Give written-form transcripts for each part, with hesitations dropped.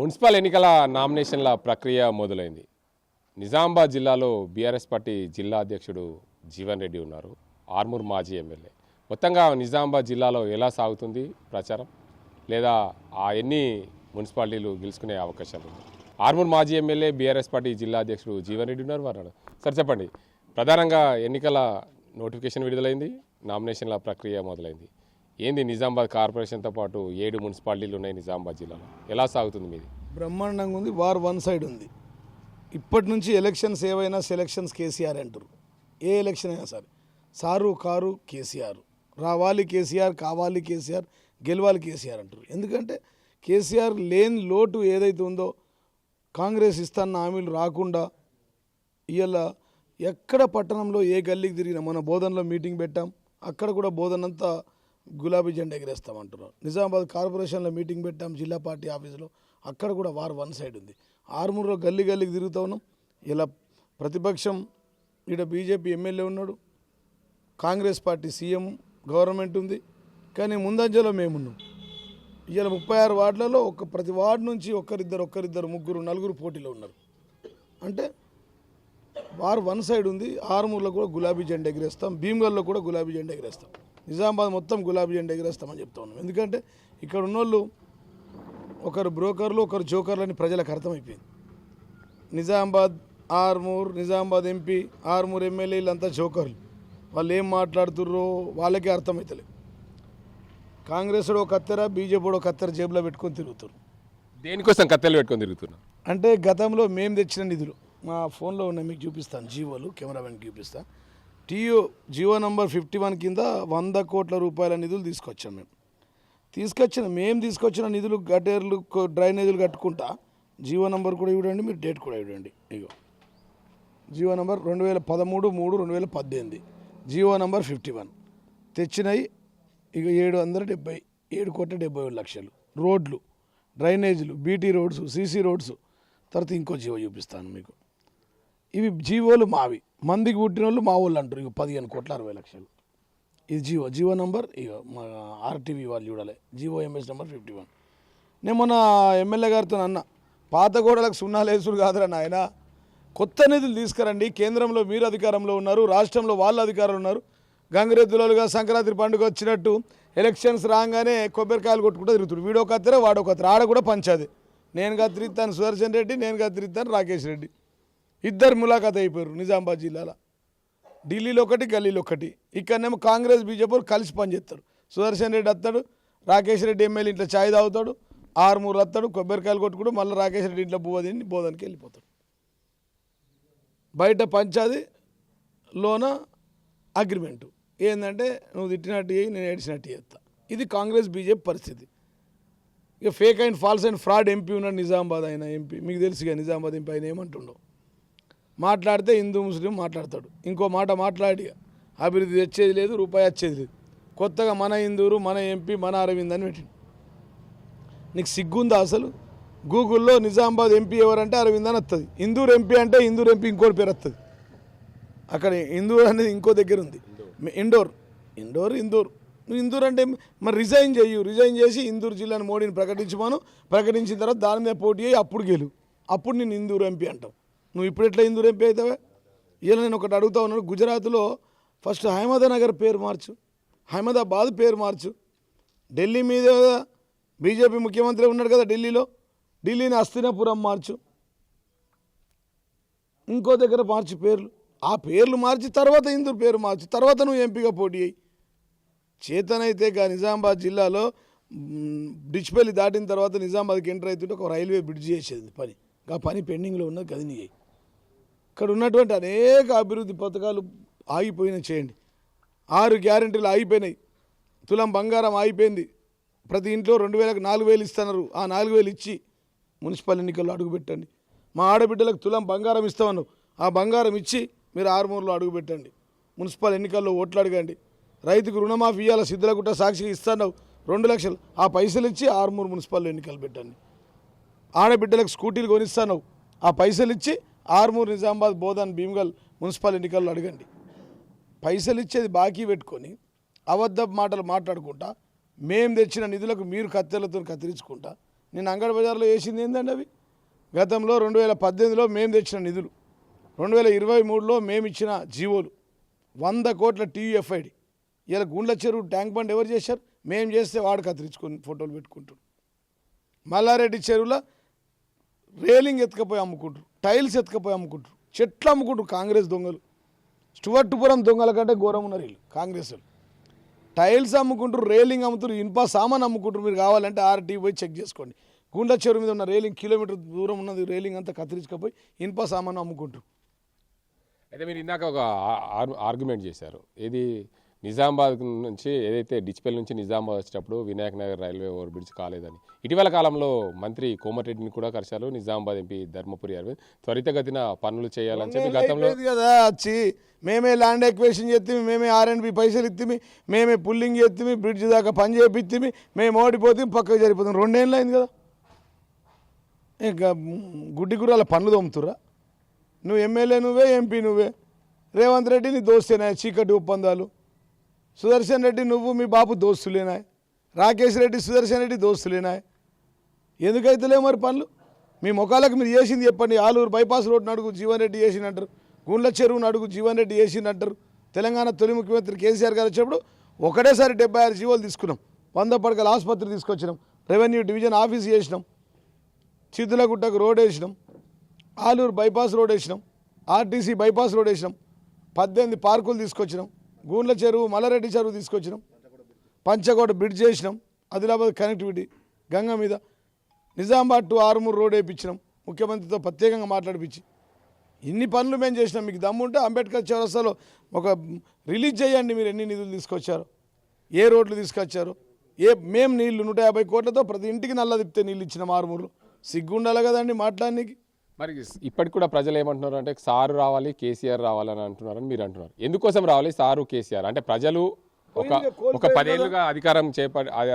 Municipal ఎన్నికల నామినేషన్ల ప్రక్రియ మొదలైంది. నిజామాబాద్ జిల్లాలో బీఆర్ఎస్ పార్టీ జిల్లా అధ్యక్షుడు జీవన్ రెడ్డి ఉన్నారు, ఆర్మూర్ మాజీ ఎమ్మెల్యే. మొత్తంగా నిజామాబాద్ జిల్లాలో ఎలా సాగుతుంది ప్రచారం, లేదా ఎన్ని మున్సిపాలిటీలు గెలుచుకునే అవకాశాలు ఉన్నాయి? ఆర్మూర్ మాజీ ఎమ్మెల్యే బీఆర్ఎస్ పార్టీ జిల్లా అధ్యక్షుడు జీవన్ రెడ్డి ఉన్నారు. వారు సార్ చెప్పండి, ప్రధానంగా ఎన్నికల నోటిఫికేషన్ విడుదలైంది, నామినేషన్ల ప్రక్రియ మొదలైంది. ఏంది నిజామాబాద్ కార్పొరేషన్తో పాటు 7 మున్సిపాలిటీలు ఉన్నాయి నిజామాబాద్ జిల్లాలో, ఎలా సాగుతుంది మీది? బ్రహ్మాండంగా ఉంది. వార్ వన్ సైడ్ ఉంది. ఇప్పటి నుంచి ఎలక్షన్స్ ఏవైనా సెలక్షన్స్ కేసీఆర్ అంటారు. ఏ ఎలక్షన్ అయినా సరే సారు కారు కేసీఆర్, రావాలి కేసీఆర్, కావాలి కేసీఆర్, గెలవాలి కేసీఆర్ అంటారు. ఎందుకంటే కేసీఆర్ లేని లోటు ఏదైతే ఉందో, కాంగ్రెస్ ఇస్తాన్న హామీలు రాకుండా ఇవాళ ఎక్కడ పట్టణంలో ఏ గల్లీకి తిరిగినా, మన బోధనలో మీటింగ్ పెట్టాం, అక్కడ కూడా బోధనంతా గులాబీ జెండా ఎగరేస్తామంటున్నారు. నిజామాబాద్ కార్పొరేషన్లో మీటింగ్ పెట్టాం జిల్లా పార్టీ ఆఫీసులో, అక్కడ కూడా వార్ వన్ సైడ్ ఉంది. ఆర్మూర్లో గల్లీకి తిరుగుతూ ఉన్నాం. ఇలా ప్రతిపక్షం ఇక్కడ బీజేపీ ఎమ్మెల్యే ఉన్నాడు, కాంగ్రెస్ పార్టీ సీఎం, గవర్నమెంట్ ఉంది, కానీ ముందంజలో మేమున్నాం. ఇవాళ 36 వార్డులలో ప్రతి వార్డు నుంచి ఒక్కరిద్దరు ముగ్గురు నలుగురు పోటీలో ఉన్నారు. అంటే వార్ వన్ సైడ్ ఉంది. ఆర్మూర్లో కూడా గులాబీ జెండా ఎగరేస్తాం, భీమ్గల్లో కూడా గులాబీ జెండా ఎగరేస్తాం, నిజామాబాద్ మొత్తం గులాబీ జెండా ఎగరేస్తామని చెప్తా ఉన్నాం. ఎందుకంటే ఇక్కడ ఉన్నోళ్ళు ఒకరు బ్రోకర్లు, ఒకరు జోకర్లు అని ప్రజలకు అర్థమైపోయింది. నిజామాబాద్ ఆర్మూర్, నిజామాబాద్ ఎంపీ, ఆర్మూర్ ఎమ్మెల్యేలు అంతా జోకర్లు. వాళ్ళు ఏం మాట్లాడుతుర్రో వాళ్ళకే అర్థమవుతలేదు. కాంగ్రెస్ ఒక కత్తెర, బీజేపీ ఒక కత్తెర జేబులో పెట్టుకొని తిరుగుతారు. దేనికోసం కత్తెలు పెట్టుకొని తిరుగుతున్నారు అంటే గతంలో మేము తెచ్చిన నిధులు మా ఫోన్లో ఉన్నాయి, మీకు చూపిస్తాను. జీవోలు కెమెరామెన్కి చూపిస్తాను. జీవో నంబర్ 51 కింద 100 కోట్ల రూపాయల నిధులు తీసుకొచ్చాం. మేము తీసుకొచ్చిన నిధులు గటేర్లు, డ్రైనేజీలు కట్టుకుంటా. జీవో నంబర్ కూడా ఇవ్వండి, మీరు డేట్ కూడా ఇవ్వండి. ఇగో జీవో నంబర్ 2013/3/2018, జీవో నంబర్ 51 తెచ్చినాయి. ఇక 770,70,70,000. రోడ్లు, డ్రైనేజీలు, బీటీ రోడ్స్, సీసీ రోడ్స్. తర్వాత ఇంకో జీవో చూపిస్తాను మీకు. ఇవి జీవోలు మావి, మందికి పుట్టిన వాళ్ళు మా వాళ్ళు అంటారు. ఇక 15,60,00,000. ఇది జీవో నంబర్. ఇక మా ఆర్టీవీ వాళ్ళు చూడాలి, జీవో ఎంఎస్ నెంబర్ 51. నేను మొన్న ఎమ్మెల్యే గారితో అన్న, పాత గోడలకు సున్నాలు వేసుడు కాదురా నాయన, కొత్త నిధులు తీసుకురండి. కేంద్రంలో మీరు అధికారంలో ఉన్నారు, రాష్ట్రంలో వాళ్ళు అధికారంలో ఉన్నారు. గంగిరెద్దులుగా సంక్రాంతి పండుగ వచ్చినట్టు ఎలక్షన్స్ రాగానే కొబ్బరికాయలు కొట్టుకుంటూ తిరుగుతారు. వీడో కత్తెర వాడో కత్తెర. ఆడ కూడా పంచాది. నేను కత్తిరిస్తాను సుదర్శన్ రెడ్డి, నేను కత్తిరిస్తాను రాకేష్ రెడ్డి. ఇద్దరు ములాఖాత్ అయిపోయారు నిజామాబాద్ జిల్లాలో. ఢిల్లీలో ఒకటి, గల్లీలో ఒకటి. ఇక్కడనేమో కాంగ్రెస్ బీజేపీ కలిసి పనిచేస్తారు. సుదర్శన్ రెడ్డి వస్తాడు, రాకేష్ రెడ్డి ఎమ్మెల్యే ఇంట్లో ఛాయ్ తాగుతాడు, ఆర్మూరు వస్తాడు, కొబ్బరికాయలు కొట్టుకుంటూ మళ్ళీ రాకేష్ రెడ్డి ఇంట్లో బువ్వ తిని బోధనకి వెళ్ళిపోతాడు. బయట పంచాది, లోన అగ్రిమెంటు ఏంటంటే నువ్వు తిట్టినట్టు చేయి, నేను ఏడిచినట్టు చేస్తా. ఇది కాంగ్రెస్ బీజేపీ పరిస్థితి. ఇక fake and false and fraud MP ఉన్నాడు నిజామాబాద్. ఆయన ఎంపీ మీకు తెలుసుగా, నిజామాబాద్ ఎంపీ. ఆయన ఏమంటుండో మాట్లాడితే హిందూ ముస్లిం మాట్లాడతాడు, ఇంకో మాట మాట్లాడి అభివృద్ధి తెచ్చేది లేదు, రూపాయి వచ్చేది లేదు. కొత్తగా మన హిందూరు, మన ఎంపీ, మన అరవింద్ అని పెట్టిండు. నీకు సిగ్గుందా అసలు? గూగుల్లో నిజామాబాద్ ఎంపీ ఎవరంటే అరవింద్ అని వస్తుంది. ఇందూరు ఎంపీ అంటే ఇందూరు ఎంపీ ఇంకోటి పేరు వస్తుంది. అక్కడ ఇందూరు అనేది ఇంకో దగ్గర ఉంది, ఇండోర్. నువ్వు ఇందూరు అంటే మరి రిజైన్ చేసి ఇందూరు జిల్లాను మోడీని ప్రకటించిన తర్వాత దాని మీద పోటీ అయ్యి అప్పుడు గెలు, అప్పుడు నేను ఇందూరు ఎంపీ అంటావు. నువ్వు ఇప్పుడు ఎట్లా ఇందూరు ఎంపీ అవుతావా? ఇలా నేను ఒకటి అడుగుతా ఉన్నాను. గుజరాత్లో ఫస్ట్ అహ్మదానగర్ పేరు మార్చు, అహ్మదాబాద్ పేరు మార్చు. ఢిల్లీ మీద బీజేపీ ముఖ్యమంత్రి ఉన్నాడు కదా ఢిల్లీని హస్తినాపురం మార్చు, ఇంకో దగ్గర మార్చు పేర్లు. ఆ పేర్లు మార్చి తర్వాత ఇందూరు పేరు మార్చు, తర్వాత నువ్వు ఎంపీగా పోటీ అయ్యి. చేతనైతే నిజామాబాద్ జిల్లాలో డిచ్పల్లి దాటిన తర్వాత నిజామాబాద్కి ఎంటర్ అవుతుంటే ఒక రైల్వే బ్రిడ్జ్ చేసేది పని. ఆ పని పెండింగ్లో ఉన్నది, గది నీ. ఇక్కడ ఉన్నటువంటి అనేక అభివృద్ధి పథకాలు ఆగిపోయినా చేయండి. 6 గ్యారెంటీలు ఆగిపోయినాయి. తులం బంగారం ఆగిపోయింది. ప్రతి ఇంట్లో 2,000కు 4,000 ఇస్తున్నారు. ఆ 4,000 ఇచ్చి మున్సిపల్ ఎన్నికల్లో అడుగుపెట్టండి. మా ఆడబిడ్డలకు తులం బంగారం ఇస్తామన్నావు, ఆ బంగారం ఇచ్చి మీరు ఆర్మూర్లో అడుగుపెట్టండి. మున్సిపల్ ఎన్నికల్లో ఓట్లు అడగండి. రైతుకు రుణమాఫీ ఇవ్వాల, సిద్ధులగుట్ట సాక్షిగా ఇస్తున్నావు 2 లక్షలు, ఆ పైసలు ఇచ్చి ఆర్మూర్ మున్సిపల్ ఎన్నికలు పెట్టండి. ఆడబిడ్డలకు స్కూటీలు కొనిస్తాను, ఆ పైసలు ఇచ్చి ఆర్మూర్, నిజామాబాద్, బోధన్, భీమ్గల్ మున్సిపల్ ఎన్నికల్లో అడగండి. పైసలు ఇచ్చేది బాకీ పెట్టుకొని అబద్ధ మాటలు మాట్లాడుకుంటా, మేము తెచ్చిన నిధులకు మీరు కత్తెలతో కత్తిరించుకుంటా నేను అంగడి బజార్లో వేసింది ఏంటండి అవి గతంలో 2018లో మేము తెచ్చిన నిధులు 2023లో మేము ఇచ్చిన జీవోలు 100 కోట్ల టీయూఎఫ్ఐడి ఇలా గుండ్ల చెరువు ట్యాంక్ బండ్ ఎవరు చేశారు మేము చేస్తే వాడు కత్తిరించుకొని ఫోటోలు పెట్టుకుంటారు మల్లారెడ్డి చెరువులో రేలింగ్ ఎత్తుకపోయి అమ్ముకుంటారు టైల్స్ ఎత్తుకపోయి అమ్ముకుంటారు చెట్లు అమ్ముకుంటారు కాంగ్రెస్ దొంగలు స్టువర్టుపురం దొంగల కంటే ఘోరం ఉన్నారు వీళ్ళు కాంగ్రెస్ వాళ్ళు టైల్స్ అమ్ముకుంటారు రేలింగ్ అమ్ముతారు ఇనుప సామాన్ అమ్ముకుంటారు మీరు కావాలంటే ఆర్టీ పోయి చెక్ చేసుకోండి గుండ్ల చెరువు మీద ఉన్న రేలింగ్ కిలోమీటర్ దూరం ఉన్నది రేలింగ్ అంతా కత్తిరించుకపోయి ఇనుప సామాన్ అమ్ముకుంటారు అయితే మీరు ఇందాక ఒక ఆర్గ్యుమెంట్ చేశారు ఇది నిజామాబాద్ నుంచి ఏదైతే డిచ్పల్ నుంచి నిజామాబాద్ వచ్చేటప్పుడు Vinayak Nagar railway over bridge కాలేదని ఇటీవల కాలంలో మంత్రి కోమటిరెడ్డిని కూడా కలిశారు నిజామాబాద్ ఎంపీ ధర్మపురి అరవింద్ త్వరితగతిన పనులు చేయాలని చెప్పి గతంలో కదా వచ్చి మేమే ల్యాండ్ ఎక్వేషన్ చేస్తే మేమే R&B పైసలు ఇత్తిమి మేమే పుల్లింగ్ చేస్తే బ్రిడ్జ్ దాకా పని చేపిత్తిమి మేము ఓడిపోతే పక్కకు జరిపోతాం 2 ఏళ్ళు అయింది కదా ఇంకా గుడ్డి గుర్రాల పనులు తోముతురా నువ్వు ఎమ్మెల్యే నువ్వే ఎంపీ నువ్వే రేవంత్ రెడ్డి నీ దోస్తేనా చీకటి ఒప్పందాలు సుదర్శన్ రెడ్డి నువ్వు మీ బాబు దోస్తులేనా రాకేష్ రెడ్డి సుదర్శన్ రెడ్డి దోస్తులేనా ఎందుకైతేలే మరి పనులు మీ ముఖాలకు మీరు చేసింది చెప్పండి ఆలూరు బైపాస్ రోడ్డు అడుగు జీవన్ రెడ్డి చేసినట్టారు గుండ్ల చెరువును అడుగు జీవన్ రెడ్డి చేసినట్టారు తెలంగాణ తొలి ముఖ్యమంత్రి కేసీఆర్ గారు వచ్చినప్పుడు ఒకటేసారి 76 జీవోలు తీసుకున్నాం 100 పడకల ఆసుపత్రి తీసుకొచ్చినాం రెవెన్యూ డివిజన్ ఆఫీస్ చేసినాం చిద్దులగుట్టకు రోడ్ వేసినాం ఆలూరు బైపాస్ రోడ్ వేసినాం ఆర్టీసీ బైపాస్ రోడ్ వేసినాం 18 పార్కులు తీసుకొచ్చినాం గూండ్ల చెరువు మల్లారెడ్డి చెరువు తీసుకొచ్చినాం పంచకోట బ్రిడ్జ్ చేసినాం ఆదిలాబాద్ కనెక్టివిటీ గంగ మీద నిజామాబాద్ టు ఆర్మూర్ రోడ్ వేయించినాం ముఖ్యమంత్రితో ప్రత్యేకంగా మాట్లాడిపించి ఇన్ని పనులు మేము చేసినాం మీకు దమ్ముంటే అంబేద్కర్ చౌరస్తాలో ఒక రిలీజ్ చేయండి మీరు ఎన్ని నిధులు తీసుకొచ్చారు ఏ రోడ్లు తీసుకొచ్చారు మేము నీళ్లు 150 కోట్లతో ప్రతి ఇంటికి నల్ల తిప్పితే నీళ్ళు ఇచ్చినాం ఆర్మూర్లో సిగ్గుండాలి కదండి మాట్లాడడానికి మరి ఇప్పటికి కూడా ప్రజలు ఏమంటున్నారు అంటే సారు రావాలి కేసీఆర్ రావాలని అంటున్నారని మీరు అంటున్నారు ఎందుకోసం రావాలి సారు కేసీఆర్ అంటే ప్రజలు ఒక 10 ఏళ్ళుగా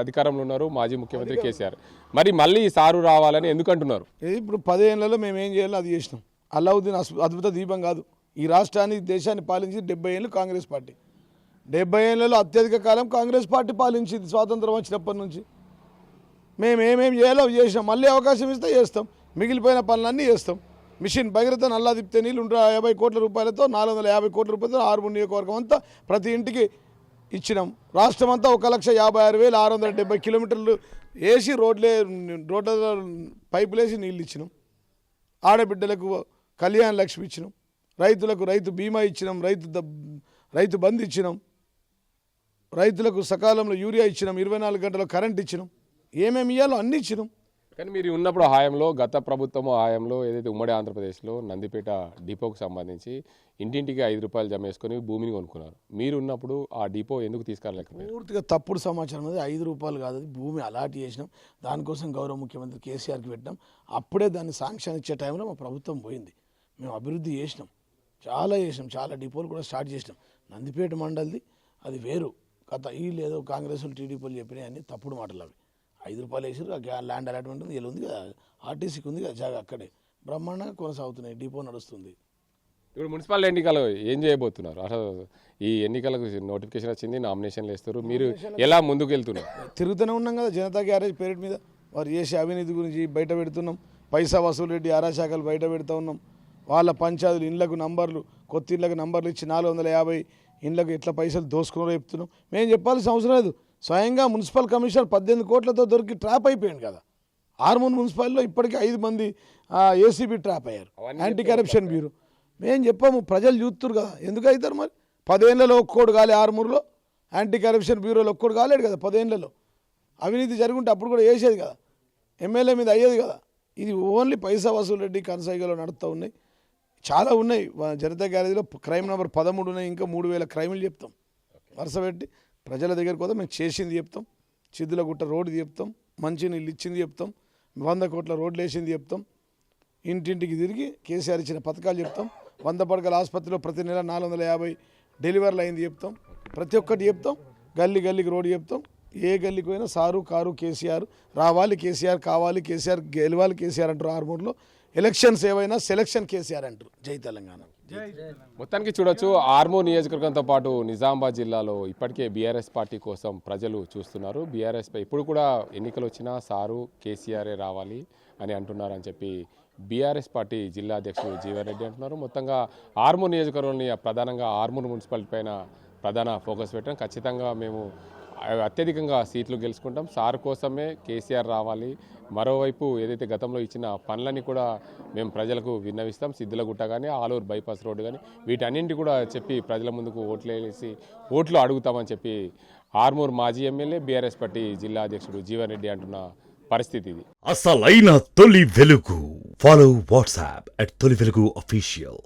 అధికారంలో ఉన్నారు మాజీ ముఖ్యమంత్రి కేసీఆర్ మరి మళ్ళీ సారు రావాలని ఎందుకు అంటున్నారు ఇప్పుడు 10 ఏళ్లలో మేము ఏం చేయాలో అది చేసినాం అల్లావుద్దీన్ అద్భుత దీపం కాదు ఈ రాష్ట్రాన్ని దేశాన్ని పాలించి 70 ఏళ్ళు కాంగ్రెస్ పార్టీ 70 ఏళ్లలో అత్యధిక కాలం కాంగ్రెస్ పార్టీ పాలించింది స్వాతంత్రం వచ్చినప్పటి నుంచి మేము ఏమేమి చేయాలో అవి చేసినాం మళ్ళీ అవకాశం ఇస్తే చేస్తాం మిగిలిపోయిన పనులన్నీ చేస్తాం మిషన్ భగీరథ నల్లా తిప్పితే నీళ్ళు 150 కోట్ల రూపాయలతో 450 కోట్ల రూపాయలతో ఆర్మూర్ నియోజకవర్గం అంతా ప్రతి ఇంటికి ఇచ్చినాం రాష్ట్రం అంతా 1,56,670 కిలోమీటర్లు వేసి రోడ్ల పైపులు వేసి నీళ్ళు ఇచ్చినాం ఆడబిడ్డలకు కళ్యాణ లక్ష్మి ఇచ్చినాం రైతులకు రైతు బీమా ఇచ్చినాం రైతు బంద్ ఇచ్చినాం రైతులకు సకాలంలో యూరియా ఇచ్చినాం 24 గంటల కరెంట్ ఇచ్చినాం ఏమేమి ఇవ్వాలో అన్నీ ఇచ్చినాం కానీ మీరు ఉన్నప్పుడు హయాంలో గత ప్రభుత్వం హయాంలో ఏదైతే ఉమ్మడి ఆంధ్రప్రదేశ్లో నందిపేట డిపోకు సంబంధించి ఇంటింటికి ₹5 జమ చేసుకొని భూమిని కొనుక్కున్నారు మీరు ఉన్నప్పుడు ఆ డిపో ఎందుకు తీసుకురాలేకపోయారు పూర్తిగా తప్పుడు సమాచారం అది ₹5 కాదు అది భూమి అలాట్ చేసినాం దానికోసం గౌరవ ముఖ్యమంత్రి కేసీఆర్కి పెట్టినాం అప్పుడే దాన్ని శాంక్షన్ ఇచ్చే టైంలో మా ప్రభుత్వం పోయింది మేము అభివృద్ధి చేసినాం చాలా డిపోలు కూడా స్టార్ట్ చేసినాం నందిపేట మండలిది అది వేరు గత లేదో కాంగ్రెస్ టీడీపీలు చెప్పినాయి అన్ని తప్పుడు మాటలు అవి ₹5 వేసారు ల్యాండ్ అలాట్మెంట్ ఉంది ఇలా ఉంది కదా ఆర్టీసీకి ఉంది కదా జాగా అక్కడే బ్రహ్మాండంగా కొనసాగుతున్నాయి డిపో నడుస్తుంది ఇప్పుడు మున్సిపల్ ఎన్నికలు ఏం చేయబోతున్నారు అసలు ఈ ఎన్నికలకు నోటిఫికేషన్ వచ్చింది నామినేషన్లు వేస్తారు మీరు ఎలా ముందుకు వెళ్తున్నారు తిరుగుతూనే ఉన్నాం కదా జనతా గ్యారేజ్ పేరిట్ మీద వారు చేసే అవినీతి గురించి బయట పెడుతున్నాం పైసా వసూలు రెడ్డి ఆరాశాఖలు బయట పెడుతూ ఉన్నాం వాళ్ళ పంచాయతీలు ఇండ్లకు నంబర్లు కొత్త ఇళ్ళకు నంబర్లు ఇచ్చి 450 ఇండ్లకు ఎట్లా పైసలు దోసుకున్నారో చెప్తున్నాం మేము చెప్పాల్సిన అవసరం లేదు స్వయంగా మున్సిపల్ కమిషనర్ 18 కోట్లతో దొరికి ట్రాప్ అయిపోయాడు కదా ఆర్మూర్ మున్సిపాలిటీలో ఇప్పటికీ 5 మంది ఏసీబీ ట్రాప్ అయ్యారు యాంటీ కరప్షన్ బ్యూరో మేము చెప్పాము ప్రజలు చూస్తున్నారు కదా ఎందుకు అవుతారు మరి 10 ఏళ్లలో ఒక్కోడు కాలే ఆర్మూర్లో యాంటీ కరప్షన్ బ్యూరోలో ఒక్కోడు కాలేడు కదా 10 ఏళ్లలో అవినీతి జరుగుంటే అప్పుడు కూడా వేసేది కదా ఎమ్మెల్యే మీద అయ్యేది కదా ఇది ఓన్లీ పైసా వసూలు రెడ్డి కనసాయిలో నడుస్తూ ఉన్నాయి చాలా ఉన్నాయి జనతా గ్యారేజ్లో క్రైమ్ నెంబర్ 13 ఉన్నాయి ఇంకా 3000 క్రైములు చెప్తాం వరుస పెట్టి ప్రజల దగ్గరికి పోతే మేము చేసింది చెప్తాం చిద్దులగుట్ట రోడ్డు చెప్తాం మంచి నీళ్ళు ఇచ్చింది చెప్తాం 100 కోట్ల రోడ్లు వేసింది చెప్తాం ఇంటింటికి తిరిగి కేసీఆర్ ఇచ్చిన పథకాలు చెప్తాం 100 పడకల ఆసుపత్రిలో ప్రతి నెల 450 డెలివరీలు అయింది చెప్తాం ప్రతి ఒక్కటి చెప్తాం గల్లీకి రోడ్డు చెప్తాం ఏ గల్లీకి పోయినా సారు కారు కేసీఆర్ రావాలి కేసీఆర్ కావాలి కేసీఆర్ గెలవాలి కేసీఆర్ అంటారు ఆర్మూర్లో ఎలక్షన్స్ ఏవైనా సెలక్షన్ కేసీఆర్ అంటారు జై తెలంగాణ మొత్తానికి చూడొచ్చు ఆర్మూర్ నియోజకవర్గంతో పాటు నిజామాబాద్ జిల్లాలో ఇప్పటికే బీఆర్ఎస్ పార్టీ కోసం ప్రజలు చూస్తున్నారు. బీఆర్ఎస్ పై ఇప్పుడు కూడా ఎన్నికలు వచ్చినా సారు కేసీఆరే రావాలి అని అంటున్నారని చెప్పి బీఆర్ఎస్ పార్టీ జిల్లా అధ్యక్షుడు జీవన్ రెడ్డి అంటున్నారు. మొత్తంగా ఆర్మూర్ నియోజకవర్గంలోని ప్రధానంగా ఆర్మూర్ మున్సిపాలిటీ పైన ప్రధాన ఫోకస్ పెట్టాం. ఖచ్చితంగా మేము అత్యధికంగా సీట్లు గెలుచుకుంటాం. సార్ కోసమే కేసీఆర్ రావాలి. మరోవైపు ఏదైతే గతంలో ఇచ్చిన పనులని కూడా మేము ప్రజలకు విన్నవిస్తాం. సిద్దులగుట్ట కానీ ఆలూరు బైపాస్ రోడ్డు కానీ వీటన్నింటి కూడా చెప్పి ప్రజల ముందుకు ఓట్లు అడుగుతామని చెప్పి ఆర్మూర్ మాజీ ఎమ్మెల్యే బీఆర్ఎస్ పార్టీ జిల్లా అధ్యక్షుడు జీవన్ రెడ్డి అంటున్న పరిస్థితి ఇది. అసలైన తొలి వెలుగు. ఫాలో వాట్సాప్ @తొలి వెలుగు అఫీషియల్.